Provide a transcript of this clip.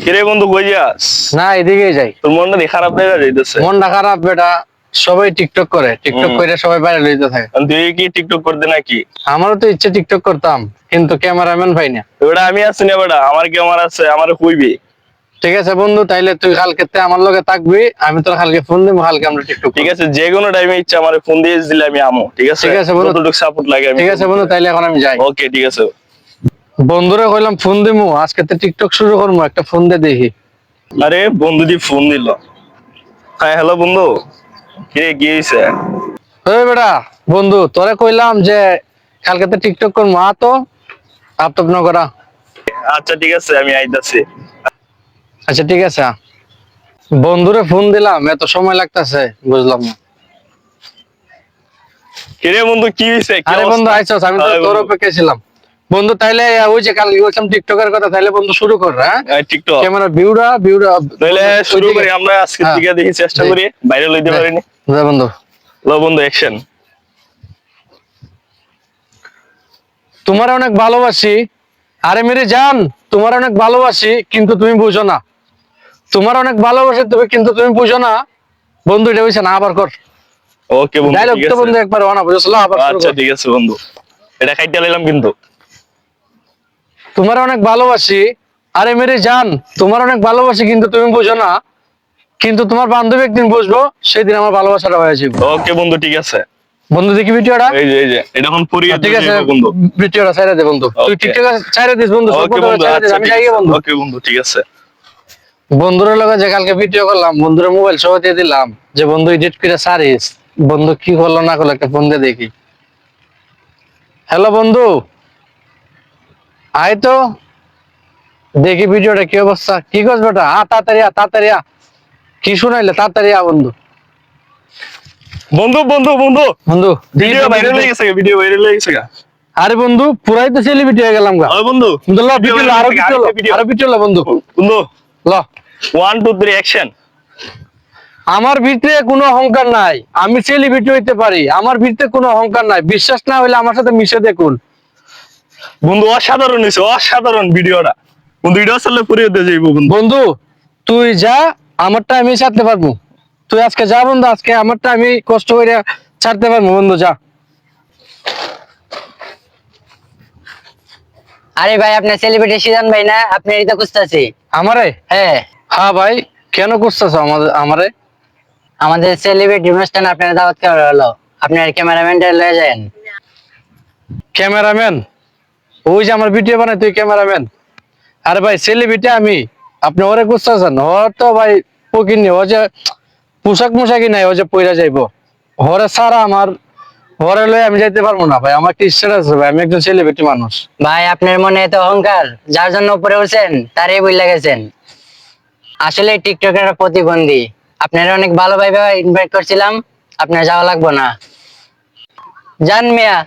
কিরে বন্ধু কই যাস? না এদিকেই যাই। তোর মনটা দিয়ে খারাপ দেখা যাইতেছে। মনটা খারাপ বেটা, সবাই টিকটক করে, টিকটক করে সবাই ভাইরাল হইতে থাকে। তুই কি টিকটক করতে নাকি? আমারও তো ইচ্ছে টিকটক করতাম, কিন্তু ক্যামেরাম্যান পাই না। বেটা আমি আছি না বেটা, আমার ক্যামেরা আছে, আমার কইবি। ঠিক আছে বন্ধু, তাইলে তুই কালকে আমার লগে থাকবি, আমি তোর কালকে ফোন দিব, কালকে আমরা টিকটক ঠিক আছে, যে কোনো টাইমে ইচ্ছা আমার ফোন দিয়ে দিলে আমি আমো। ঠিক আছে, ঠিক আছে বন্ধু, যতটুকু সাপোর্ট লাগে আমি। ঠিক আছে বন্ধু, তাইলে এখন আমি যাই। ওকে ঠিক আছে বন্ধুরে কইলাম ফোন দিমু, আজকে তো টিকটক শুরু করবো, একটা ফোন দিয়ে দেখি। আরে বন্ধু দি ফোন দিল। হ্যাঁ হ্যালো বন্ধু, কিরে কি হইছে? ওই বেটা বন্ধু, তোরে কইলাম যে কালকে তো টিকটক করবো, তো আপটপ না করা। আচ্ছা ঠিক আছে, আমি আইতাছি। আচ্ছা ঠিক আছে। বন্ধুরে ফোন দিলাম, এত সময় লাগতেছে বুঝলাম না। কিরে বন্ধু কি হইছে? কি আরে বন্ধু অবস্থা? আইছস, আমি তো আরে তোর বন্ধু, অপেক্ষায় ছিলাম। বন্ধু তাইলে ওই যে কালকে বলছিলাম টিকটকের কথা, তাইলে বন্ধু শুরু কর। হ্যাঁ টিকটক ক্যামেরা ভিউরা ভিউরা তাহলে শুরু করি আমরা আজকে হ্যাঁ। থেকে, দেখি চেষ্টা করি, বাইরে লইতে পারিনি। যা বন্ধু। লো বন্ধু অ্যাকশন। তোমার অনেক ভালোবাসি, আরে মেরে জান, তোমার অনেক ভালোবাসি কিন্তু তুমি বুঝো না। তোমার অনেক ভালোবাসি তুমি, কিন্তু তুমি বুঝো না। বন্ধু এটা হইছে না, আবার কর। ওকে বন্ধু ডায়লগ ঠিক তো আছে। বন্ধু একবার অনা বুঝছলা, আবার শুরু আচ্ছা কর। ঠিক আছে বন্ধু, এটা খাইতে লাইলাম কিন্তু। তোমার অনেক ভালোবাসি, আরে মেরে জান, তোমার অনেক ভালোবাসি কিন্তু তুমি বুঝো না। কিন্তু তোমার বান্ধবী একদিন বুঝবো, সেদিন আমার ভালোবাসাটা হয়ে যাবে। ওকে বন্ধু ঠিক আছে। বন্ধু দেখি ভিডিওটা। এই যে এটা এখন পড়িয়ে ঠিক আছে, দেব বন্ধু। ভিডিওটা ছাইড়া দে বন্ধু, তুই Okay. টিকটকে ছাইড়া দিস বন্ধু, ওকে বন্ধু আচ্ছা আমি ঠিক যাই আছে। বন্ধু। ওকে বন্ধু ঠিক আছে। বন্ধুরের লগে যে কালকে ভিডিও করলাম, বন্ধুরের মোবাইল সহ দিয়ে দিলাম যে বন্ধু এডিট করে সারিস। বন্ধু কি করলো না করলো, একটা ফোন দিয়ে দেখি। হ্যালো বন্ধু, আয় তো দেখি ভিডিওটা কি অবস্থা। কি করছ বেটা? তাড়াতাড়ি তাড়াতাড়ি কি শুনাইলে, তাড়াতাড়ি বন্ধু। বন্ধু বন্ধু বন্ধু বন্ধু ভিডিও ভাইরাল হয়ে গেছে, ভিডিও ভাইরাল হয়ে গেছে। আরে বন্ধু পুরাই তো সেলিব্রিটি হয়ে গেলাম গা। ওই বন্ধু বন্ধু ল ভিডিও, আরো ভিডিও, আরো ভিডিও ল বন্ধু। বন্ধু ল 1 2 3 অ্যাকশন। আমার ভিতরে কোনো অহংকার নাই, আমি সেলিব্রিটি হইতে পারি, আমার ভিতরে কোনো অহংকার নাই। বিশ্বাস না হলে আমার সাথে মিশে দেখুন। বন্ধু অসাধারণ হইছে, অসাধারণ ভিডিওটা। বন্ধু ভিডিও আসলে পুরিয়ে দিয়ে যাইবো বন্ধু। বন্ধু তুই যা, আমারটা আমি ছাড়তে পারবো। তুই আজকে যা বন্ধু, আজকে আমারটা আমি কষ্ট করে ছাড়তে পারবো বন্ধু, যা। আরে ভাই, আপনার সেলিব্রিটি সিজন ভাই না? আপনি এটা খুঁজতেছি। আমারে? হ্যাঁ, হ্যাঁ ভাই, কেন করতেছ আমারে? আমাদের সেলিব্রিটি অনুষ্ঠান আপনার দাওয়াত করা হলো, আপনার ক্যামেরাম্যানটা লয়ে যান। ক্যামেরাম্যান? ওই যে আমার ভিডিও বানাই তুই ক্যামেরাম্যান? আরে ভাই সেলিব্রিটি আমি, আপনি ওরে করতেছেন? ওর তো ভাই পকিনি, ও যে পোশাকই নাই, ও যে পইরা যাইবো। ওরে সারা আমার, ওরে লয়ে আমি যাইতে পারবো না ভাই, আমার কি স্ট্যাটাস আছে ভাই, আমি একজন সেলিব্রিটি মানুষ। ভাই আপনার মনে এত অহংকার, যার জন্য উপরে উঠছেন তারই বইলা গেছেন। আসলে টিকটকের প্রতিবন্ধী, আপনার অনেক ভালোভাবে ইনভাইট করছিলাম, আপনার যাওয়া লাগবো না। জান মিয়া।